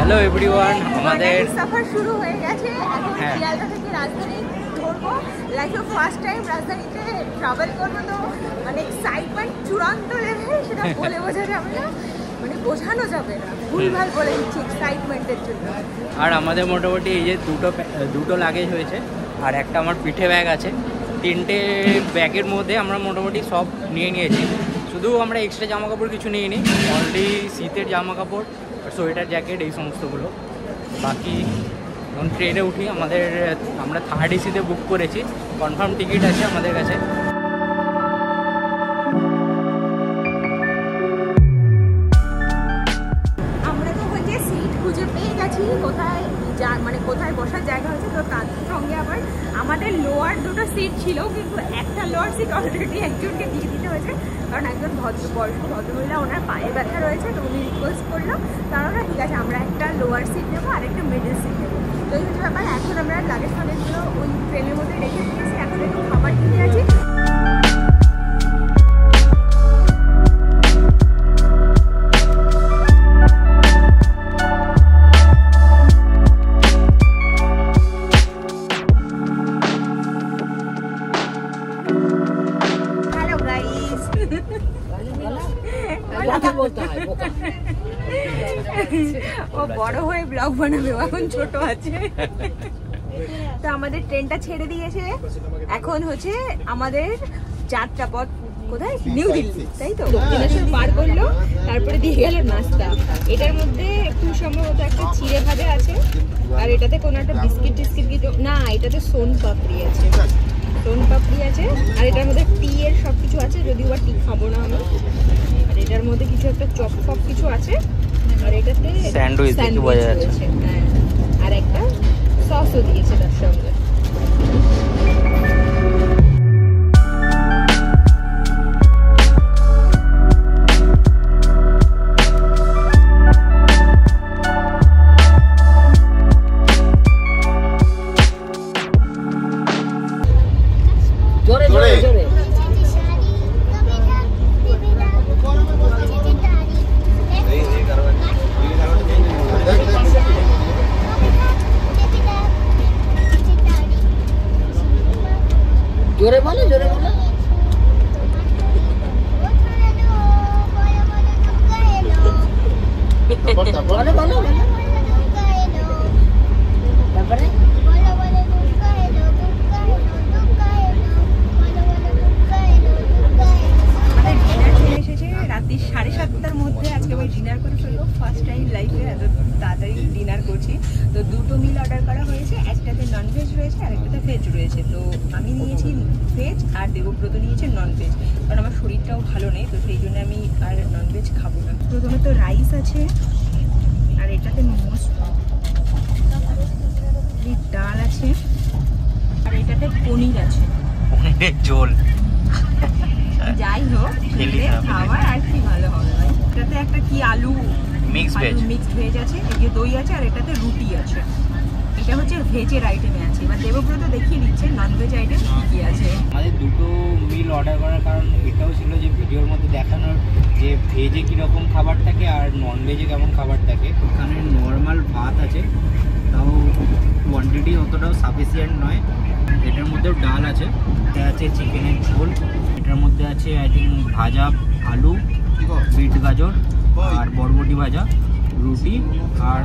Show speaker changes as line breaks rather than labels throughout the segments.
Hello everyone, আমাদের
সফর শুরু হয়ে গেছে। এখন শিয়ালদা থেকে রাজধানী ধরবো। লাইফে ফার্স্ট টাইম রাজধানীতে ট্রাভেল করবো, তো মানে এক্সাইটমেন্ট চূড়ান্ত লেভেল, সেটা বলে বোঝা যাবে না, মানে বোঝানো যাবে না, ভুলভাল বলে দিচ্ছি এক্সাইটমেন্টের জন্য।
আর আমাদের মোটামুটি এই যে দুটো লাগেজ হয়েছে, আর একটা আমার পিঠে ব্যাগ আছে। 3টে ব্যাগের মধ্যে আমরা মোটামুটি সব নিয়ে নিয়েছি। শুধু আমরা এক্সট্রা জামা কাপড় কিছু নিয়ে নিই, অলরেডি শীতের জামা কাপড়, সোয়েটার, জ্যাকেট, এই সমস্তগুলো। বাকি যখন ট্রেনে উঠি আমরা 3rd AC-তে বুক করেছি, কনফার্ম টিকিট আছে আমাদের কাছে।
আমরা তো হচ্ছে সিট খুঁজে পেয়ে গেছি, কোথায় বসার জায়গা হয়েছে। তো তার সঙ্গে আবার আমাদের লোয়ার দুটো সিট ছিল, কিন্তু একটা লোয়ার সিট অলরেডি একজনকে দিয়ে দিতে হয়েছে, কারণ একজন বয়স্ক ভদ্রমহিলা, ওনার পায়ে ব্যথা রয়েছে। তো উনি রিকোয়েস্ট করলো, তারা ঠিক আছে আমরা একটা লোয়ার সিট নেবো আর একটা মিডল সিট নেবো। তো এই হচ্ছে ব্যাপার। এখন আমরা লাগেজ ফাগেজগুলো ওই ট্রেনের মধ্যে রেখে দিয়েছি, এখন একটু খাবার কিনে আছি। ও বড় হয়ে ব্লগ বানাবে, এখন ছোট আছে। তো আমাদের ট্রেনটা ছেড়ে দিয়েছে, এখন হচ্ছে আমাদের যাত্রা পথ কোথায়? নিউ দিল্লি, তাই তো? দক্ষিণেশ্বর পার করলো, তারপরে দিয়ে গেল নাস্তা। এটার মধ্যে খুব সম্ভবত একটা চিড়ে ভাজা আছে, আর এটাতে কোনো একটা বিস্কিট টিস্কিট কিছু না, এটাতে সোন পাপড়ি আছে, আর এটার মধ্যে টি এর সবকিছু আছে, যদিও বা টি খাবো না আমি। আর এটার মধ্যে কিছু একটা চপ ফপ কিছু আছে, আর এটাতে স্যান্ডউইচ আছে, হ্যাঁ, আর একটা সসও দিয়েছে তার সঙ্গে।
জোরে বলো তারপরে
রাত্রি 7:30টার মধ্যে আজকে আমি ডিনার করে ফেলবো। ফার্স্ট টাইম লাইফে এত তাড়াতাড়ি ডিনার করছি। তো দুটো মিল অর্ডার করা হয়েছে, একটাতে ননভেজ রয়েছে আর একটাতে ভেজ রয়েছে। তো আমি নিয়েছি ভেজ, আর দেবব্রত নিয়েছে ননভেজ, কারণ আমার শরীরটাও ভালো নেই, তো সেই জন্য আমি আর ননভেজ খাবো না। প্রথমে তো রাইস আছে, আর এটাতে মোমোস, ডাল আছে, আর এটাতে পনির আছে,
পনিরের ঝোল।
যাই হোক, খাবার আর কি ভালো হবে ভাই। এটাতে একটা কি আলু মিক্সড ভেজ আছে, এদিকে দই আছে, আর এটাতে রুটি আছে। এটা হচ্ছে ভেজের আইটেমে আছে। এবার দেবব্রত দেখিয়ে দিচ্ছে নন ভেজ আইটেম কি আছে।
আমাদের দুটো মিল অর্ডার করার কারণ এটাও ছিল যে ভিডিওর মধ্যে দেখানোর যে ভেজে কীরকম খাবার থাকে আর নন ভেজে কেমন খাবার থাকে। এখানে নর্মাল ভাত আছে, তাও কোয়ান্টিটি অতটাও সাফিসিয়েন্ট নয়। এটার মধ্যেও ডাল আছে, এটা আছে চিকেনের ঝোল, এটার মধ্যে আছে আই থিঙ্ক ভাজা আলু, বিট গাজর, আর বরবটি ভাজা, রুটি, আর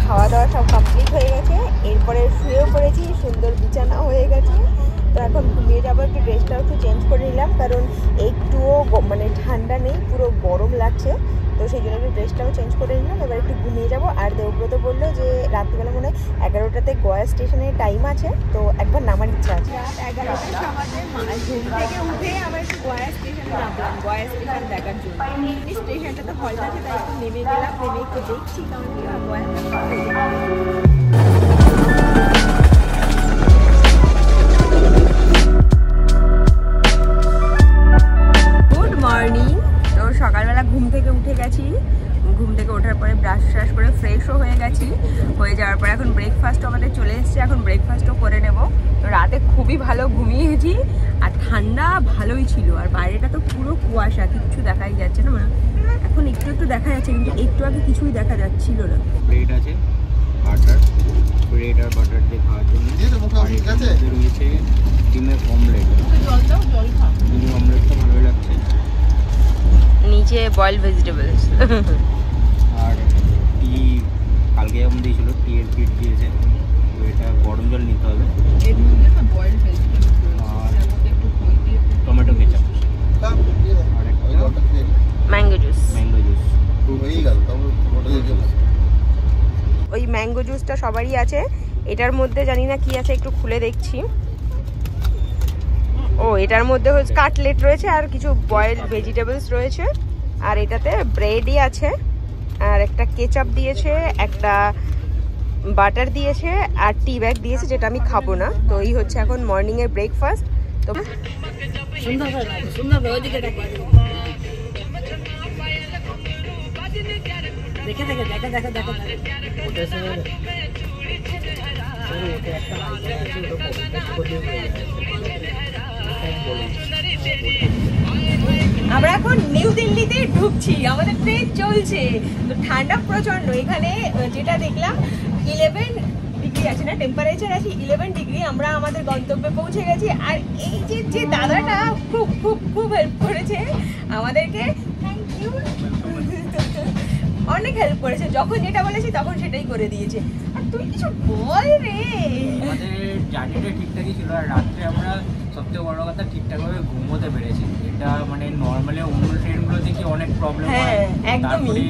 খাওয়া দাওয়া সব কমপ্লিট হয়ে গেছে, এরপরে শুয়েও পড়েছি, সুন্দর বিছানা হয়ে গেছে। তো এখন ঘুমিয়ে যাবো। একটু ড্রেসটাও একটু চেঞ্জ করে নিলাম, কারণ একটুও মানে ঠান্ডা নেই, পুরো গরম লাগছে। তো সেই জন্য একটু ড্রেসটাও চেঞ্জ করে নিলাম। এবার একটু ঘুমিয়ে যাবো। আর দেবব্রত বললো যে রাত্রিবেলা মনে হয় 11টাতে গয়া স্টেশনের টাইম আছে, তো একবার নামার ইচ্ছা আছে। রাত 11টার সময় ঘুম থেকে উঠে আবার একটু গয়া স্টেশনে নামলাম, গয়া স্টেশন দেখার জন্য। স্টেশনটা তো হল্ট আছে, তাই একটু নেমে গেলাম, নেমে একটু দেখছি কারণ গয়া যাওয়ার পর এখন ব্রেকফাস্ট আমাদের চলে এসছে, এখন ব্রেকফাস্টও করে নেব। তো রাতে খুবই ভালো ঘুমিয়েছি আর ঠান্ডা ভালোই ছিল, আর বাইরেটা তো পুরো কুয়াশা, কিচ্ছু দেখাই যাচ্ছে না, মানে এখন একটু একটু দেখা যাচ্ছে কিন্তু একটু আগে কিছুই দেখা যাচ্ছিল না।
ব্রেড আছে, বাটার, ব্রেড আর বাটার দিয়ে খাওয়ার জন্য। রয়েছে ডিমের অমলেট, ডিমের অমলেটটা ভালোই লাগছে।
নিচে বয়েলড ভেজিটেবলস
আর টি কালকে যেমন দিয়েছিল, টি এর কিট দিয়েছে, তো এটা গরম জল নিতে হবে।
এর মধ্যে না বয়েলড ভেজিটেবল
আর
একটু খই দিয়ে
টমেটো কেচাপ আর একটা
ম্যাঙ্গো জুস।
Mango juice.
ওই ম্যাঙ্গো জুসটা সবারই আছে, এটার মধ্যে জানি না কি আছে, একটু খুলে দেখছি। ও এটার মধ্যে হচ্ছে কাটলেট রয়েছে আর কিছু বয়েলড ভেজিটেবলস রয়েছে, আর এটাতে ব্রেডই আছে, আর একটা কেচাপ দিয়েছে, একটা বাটার দিয়েছে, আর টি ব্যাগ দিয়েছে যেটা আমি খাবো না। তো এই হচ্ছে এখন মর্নিং এর ব্রেকফাস্ট। তো
সুন্দর ওইদিকে দেখে
আমরা এখন নিউ দিল্লিতে ঢুকছি, আমাদের ট্রেন চলছে। তো ঠান্ডা প্রচন্ড, এখানে যেটা দেখলাম 11 ডিগ্রি আছে না, টেম্পারেচার আছে 11 ডিগ্রি। আমরা আমাদের গন্তব্যে পৌঁছে গেছি, আর এই যে দাদাটা খুব খুব খুব হেল্প করেছে আমাদেরকে, থ্যাংক ইউ, অনেক হেল্প করেছে, যখন যেটা বলেছি তখন সেটাই করে দিয়েছে। আর তুই কিছু বল রে।
আমাদের জার্নিটা ঠিকঠাকই ছিল, আর রাত্রে আমরা সবথেকে বড় কথা ঠিকঠাকভাবে ঘুমোতে পেরেছি। এটা মানে নর্মালি অন্য ট্রেনগুলো থেকে অনেক প্রবলেম হয়, তারপরে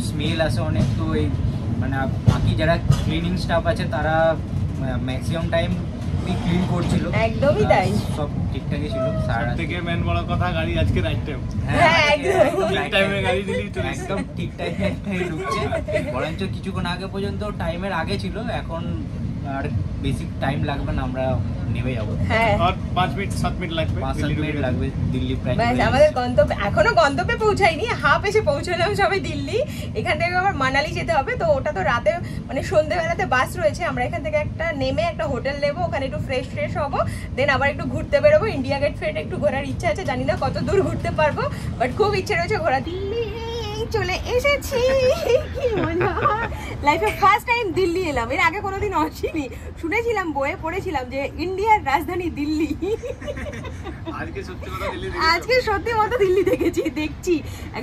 স্মেল আসে অনেক। তো এই মানে বাকি যারা ক্লিনিং স্টাফ আছে তারা ম্যাক্সিমাম টাইম ক্লিন করছিল,
একদমই তাই,
সব ঠিকঠাকই ছিল।
থেকে মেন বড় কথা গাড়ি আজকে রাইট টাইম,
হ্যাঁ একদম
ঠিক টাইমে গাড়ি দিলি তো
একদম ঠিক টাইমে ঢুকছে। বরঞ্চ কিছুক্ষণ আগে পর্যন্ত টাইমের আগে ছিল, এখন আর বেশি টাইম লাগবে না, আমরা নেমে যাবো।
হ্যাঁ
আর 5 মিনিট 7 মিনিট লাগবে,
5-7 মিনিট লাগবে দিল্লি প্রায়।
ব্যাস আমাদের গন্তব্যে, এখনো গন্তব্যে পৌঁছাইনি, হাফ এসে পৌঁছলাম সবাই দিল্লি। এখান থেকে আবার মানালি যেতে হবে, তো ওটা তো রাতে মানে সন্ধ্যেবেলাতে বাস রয়েছে। আমরা এখান থেকে একটা নেমে একটা হোটেল নেবো, ওখানে একটু ফ্রেশ হবো, দেন আবার একটু ঘুরতে বেরোবো। ইন্ডিয়া গেট ফ্রেন্ড একটু ঘোরার ইচ্ছা আছে, জানি না কত দূর ঘুরতে পারবো, বাট খুব ইচ্ছে রয়েছে ঘোরা। দিল্লি চলে এসেছি, কি মজা, লাইফে ফার্স্ট টাইম দিল্লি এলাম, এর আগে কোনোদিন আসিনি। শুনেছিলাম, বইয়ে পড়েছিলাম যে ইন্ডিয়ার রাজধানী দিল্লি,
আজকে সত্যি কথা দিল্লি
আজকে সত্যি মতো দিল্লি দেখছি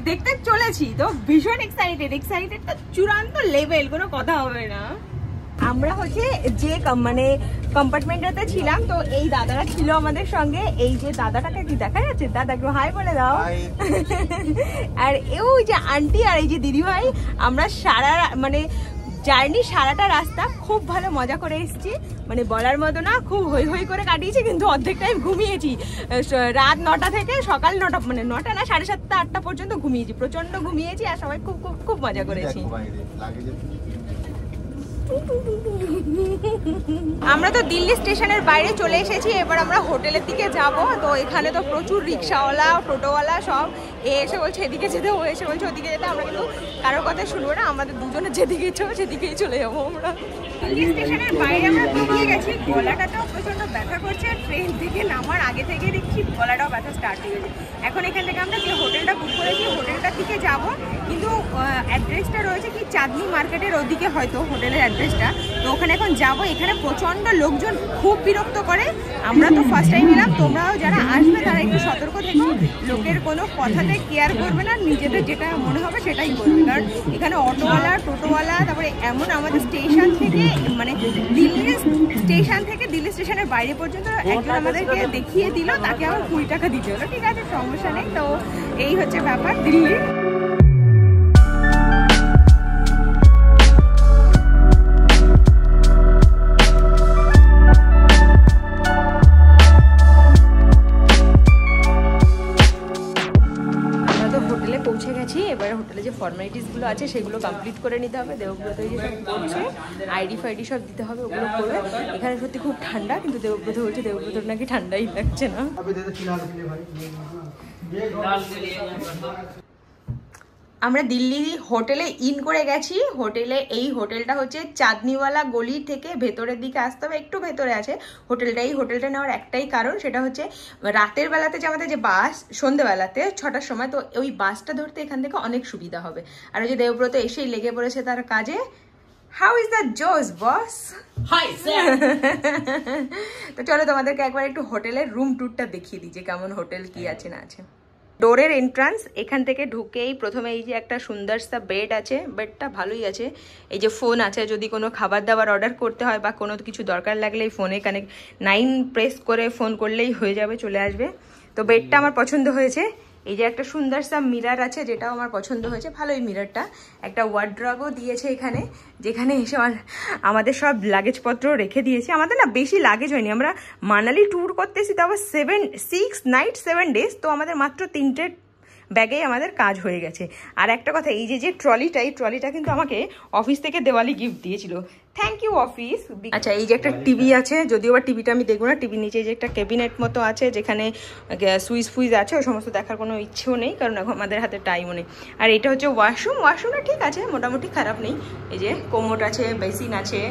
দেখতে চলেছি। তো ভীষণ এক্সাইটেড তো চূড়ান্ত লেভেল, কোনো কথা হবে না। আমরা হচ্ছে যে মানে কম্পার্টমেন্টটাতে ছিলাম, তো এই দাদারা ছিল আমাদের সঙ্গে। এই যে দাদাটাকে কি দেখা যাচ্ছে, দাদা একটু হাই বলে দাও। আর ওই যে আন্টি আর এই যে দিদি ভাই, আমরা সারা মানে জার্নি সারাটা রাস্তা খুব ভালো মজা করে এসেছি, মানে বলার মতো না, খুব হই হই করে কাটিয়েছি, কিন্তু অর্ধেক টাইম ঘুমিয়েছি। রাত 9টা থেকে সকাল 9টা, মানে 9টা না 7:30 8টা পর্যন্ত ঘুমিয়েছি, প্রচন্ড ঘুমিয়েছি, আর সবাই খুব খুব খুব মজা করেছি। আমরা তো দিল্লি স্টেশনের বাইরে চলে এসেছি, এবার আমরা হোটেলের দিকে যাব। তো এখানে তো প্রচুর রিক্সাওয়ালা, টোটোওয়ালা সব এসে বলছে এদিকে যেতে, ও এসে বলছে ওদিকে যেতে। আমরা কিন্তু কারোর কথা শুনবো না, আমাদের দুজনের যেদিকে ইচ্ছে হবে সেদিকেই চলে যাবো আমরা। দিল্লি স্টেশনের বাইরে আমরা বেরিয়ে গেছি, গলাটাও প্রচন্ড ব্যথা করছে, আর ট্রেন থেকে নামার আগে থেকে দেখছি গলাটাও ব্যথা স্টার্ট হয়ে গেছে। এখন এখান থেকে আমরা যে হোটেলটা বুক করেছি হোটেলটার দিকে যাব, কিন্তু অ্যাড্রেসটা রয়েছে কি চাঁদনি মার্কেটের ওদিকে হয়তো হোটেলের অ্যাড্রেসটা। তো ওখানে এখন যাবো, এখানে প্রচন্ড লোকজন, খুব বিরক্ত করে। আমরা তো ফার্স্ট টাইম এলাম, তোমরাও যারা আসবে তারা একটু সতর্ক থেকো, লোকের কোনো কথাতে কেয়ার করবে না, নিজেদের যেটা মনে হবে সেটাই করবে। কারণ এখানে অটোওয়ালা, টোটোওয়ালা, তারপরে এমন আমাদের স্টেশন থেকে মানে দিল্লি স্টেশন থেকে দিল্লি স্টেশনের বাইরে পর্যন্ত একজন আমাদেরকে দেখিয়ে দিল, তাকে আবার 20 টাকা দিতে হলো। ঠিক আছে, সমস্যা নেই। তো এই হচ্ছে ব্যাপার দিল্লি। এবারে হোটেলে যে ফর্মালিটিসগুলো আছে সেগুলো কমপ্লিট করে নিতে হবে। দেবব্রত যে সব করছে, আইডি ফাইডি সব দিতে হবে, ওগুলো করবে। এখানে সত্যি খুব ঠান্ডা, কিন্তু দেবব্রত বলছে দেবব্রতর নাকি ঠান্ডাই লাগছে না। আমরা দিল্লি হোটেলে ইন করে গেছি। এই হোটেলটা হচ্ছে চাঁদনিওয়ালা গলি থেকে ভেতরের দিকে আসতে হবে, একটু ভেতরে আছে হোটেলটা। এই হোটেলটা নেওয়ার একটাই কারণ, সেটা হচ্ছে রাতের বেলাতে যে আমাদের যে বাস সন্ধ্যেবেলাতে 6টার সময়, তো ওই বাসটা ধরতে এখান থেকে অনেক সুবিধা হবে। আর ওই যে দেবব্রত এসেই লেগে পড়েছে তার কাজে। হাউ ইজ দ্য জোস বস?
Hi sir.
তো চলো তোমাদেরকে একবার একটু হোটেলের রুম ট্যুরটা দেখিয়ে দিই যে কেমন হোটেল কি আছে না আছে। ডোরের এন্ট্রান্স, এখান থেকে ঢুকেই প্রথমে এই যে একটা সুন্দর সা বেড আছে, বেডটা ভালোই আছে। এই যে ফোন আছে, যদি কোনো খাবার দাবার অর্ডার করতে হয় বা কোনো কিছু দরকার লাগলে এই ফোনে কানেক্ট 9 প্রেস করে ফোন করলেই হয়ে যাবে, চলে আসবে। তো বেডটা আমার পছন্দ হয়েছে। এই যে একটা সুন্দর সা মিরর আছে, যেটাও আমার পছন্দ হয়েছে, ভালোই মিররটা। একটা ওয়ার্ড্রবও দিয়েছে এখানে, যেখানে এসে আমাদের সব লাগেজপত্র রেখে দিয়েছে। আমাদের না বেশি লাগেজ হয়নি, আমরা মানালি ট্যুর করতেছি, তো আবার 6 নাইট 7 ডেজ, তো আমাদের মাত্র 3টে ব্যাগেই আমাদের কাজ হয়ে গেছে। আর একটা কথা, এই যে ট্রলিটা, এই ট্রলিটা কিন্তু আমাকে অফিস থেকে দেওয়ালি গিফট দিয়েছিল। Thank you office. আচ্ছা, এই যে একটা টিভি আছে, যদিও বা টিভিটা আমি দেখবো না, টিভির নিচে যে একটা ক্যাবিনেট মতো আছে যেখানে সুইচ ফুইচ আছে, ওই সমস্ত দেখার কোনো ইচ্ছেও নেই, কারণ এখন আমাদের হাতে টাইমও নেই। আর এটা হচ্ছে ওয়াশরুমটা ঠিক আছে, মোটামুটি খারাপ নেই। এই যে কোমোট আছে, বেসিন আছে,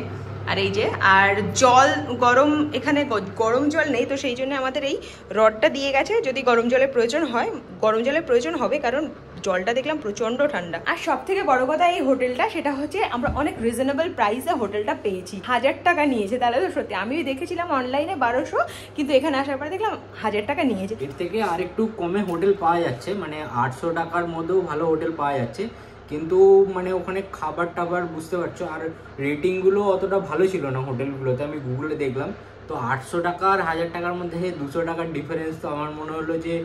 আর এই যে আর জল গরম, এখানে গরম জল নেই, তো সেই জন্য আমাদের এই রডটা দিয়ে গেছে। যদি গরম জলের প্রয়োজন হয়, গরম জলের প্রয়োজন হবে, কারণ জলটা দেখলাম প্রচন্ড ঠান্ডা। আর সব থেকে বড় কথা এই হোটেলটা, সেটা হচ্ছে আমরা অনেক রিজনেবল প্রাইসে হোটেলটা পেয়েছি। 1000 টাকা নিয়েছে, তাহলে তো সত্যি। আমি দেখেছিলাম অনলাইনে 1200, কিন্তু এখানে আসার পরে দেখলাম 1000 টাকা নিয়েছে।
এর থেকে আরেকটু কমে হোটেল পাওয়া যাচ্ছে, মানে 800 টাকার মধ্যেও ভালো হোটেল পাওয়া যাচ্ছে, কিন্তু মানে ওখানে খাবার টাবার বুঝতে পারছো, আর রেটিংগুলো অতটা ভালো ছিল না হোটেলগুলোতে, আমি গুগলে দেখলাম। তো 800 টাকা আর 1000 টাকার মধ্যে 200 টাকার ডিফারেন্স, তো আমার মনে হলো যে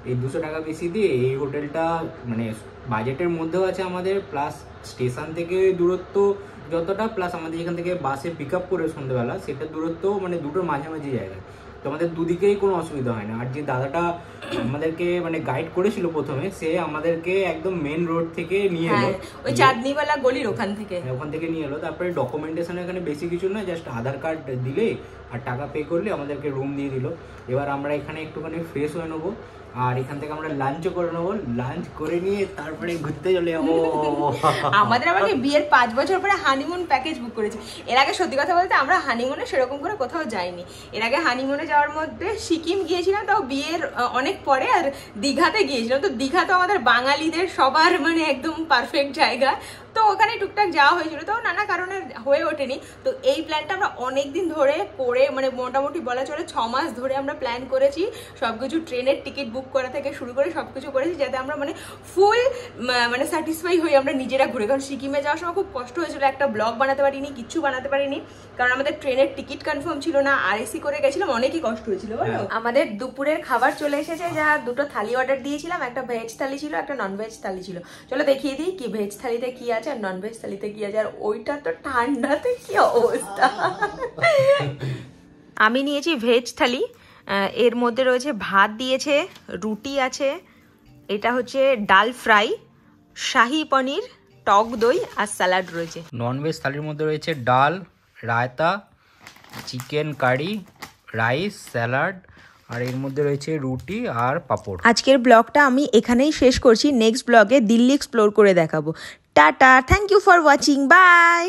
এই 200 টাকা বেশি দিয়ে এই হোটেলটা মানে বাজেটের মধ্যেও আছে আমাদের, প্লাস স্টেশন থেকে দূরত্ব যতটা, প্লাস আমাদের এখান থেকে বাসে পিক আপ করে সন্ধ্যেবেলা, সেটা দূরত্ব মানে দুটোর মাঝামাঝি জায়গায়, তো আমাদের দুদিকেই কোনো অসুবিধা হয় না। আর যে দাদাটা আমাদেরকে মানে গাইড করেছিল প্রথমে, সে আমাদেরকে একদম মেন রোড থেকে নিয়ে এলো,
ওই চাঁদনিওয়ালা গলির ওখান থেকে
নিয়ে এলো। তারপরে ডকুমেন্টেশন এখানে বেশি কিছু না, জাস্ট আধার কার্ড দিলে আর টাকা পে করলে আমাদেরকে রুম দিয়ে দিল। এবার আমরা এখানে একটুখানি ফ্রেশ হয়ে নেবো, আর এখান থেকে আমরা লাঞ্চও করে নেবো। লাঞ্চ করে নিয়ে তারপরে ঘুরতে চলে যাবো।
আমাদের আবার বিয়ের 5 বছর পরে হানিমুন প্যাকেজ বুক করেছি। এর আগে সত্যি কথা বলতে আমরা হানিমুনে সেরকম করে কোথাও যাইনি। এর আগে হানিমুনে যাওয়ার মধ্যে সিকিম গিয়েছিলাম, তাও বিয়ের অনেক পরে, আর দীঘাতে গিয়েছিলাম। তো দীঘা তো আমাদের বাঙালিদের সবার মানে একদম পারফেক্ট জায়গা, তো ওখানে টুকটাক যাওয়া হয়েছিল, তো নানা কারণে হয়ে ওঠেনি। তো এই প্ল্যানটা আমরা অনেক দিন ধরে করে, মানে মোটামুটি বলা চলে 6 মাস ধরে আমরা প্ল্যান করেছি। সবকিছু ট্রেনের টিকিট বুক করা থেকে শুরু করে সবকিছু করেছি, যাতে আমরা মানে ফুল মানে স্যাটিসফাই হই আমরা নিজেরা ঘুরে। কারণ সিকিমে যাওয়ার সময় খুব কষ্ট হয়েছিল, একটা ব্লগ বানাতে পারিনি, কিচ্ছু বানাতে পারিনি, কারণ আমাদের ট্রেনের টিকিট কনফার্ম ছিল না, আরএসি করে গেছিলাম, অনেকই কষ্ট হয়েছিল। আমাদের দুপুরের খাবার চলে এসেছে, যা 2টো থালি অর্ডার দিয়েছিলাম, একটা ভেজ থালি ছিল, একটা নন ভেজ থালি ছিল। চলো দেখিয়ে দিই কি ভেজ থালিতে কি আছে আর নন ভেজ থালিতে কি আছে। আর ওইটা তো ঠান্ডাতে কি অবস্থা। আমি নিয়েছি ভেজ থালি, এর মধ্যে রয়েছে ভাত দিয়েছে, রুটি আছে, এটা হচ্ছে ডাল ফ্রাই, শাহি পনির, টক দই আর স্যালাড রয়েছে।
ননভেজ থালির মধ্যে রয়েছে ডাল, raita, chicken curry, rice, salad, আর এর মধ্যে রয়েছে রুটি আর পাঁপড়।
আজকের ব্লগটা আমি এখানেই শেষ করছি। নেক্সট ব্লগে দিল্লি এক্সপ্লোর করে দেখাবো। Tata, thank you for watching, by.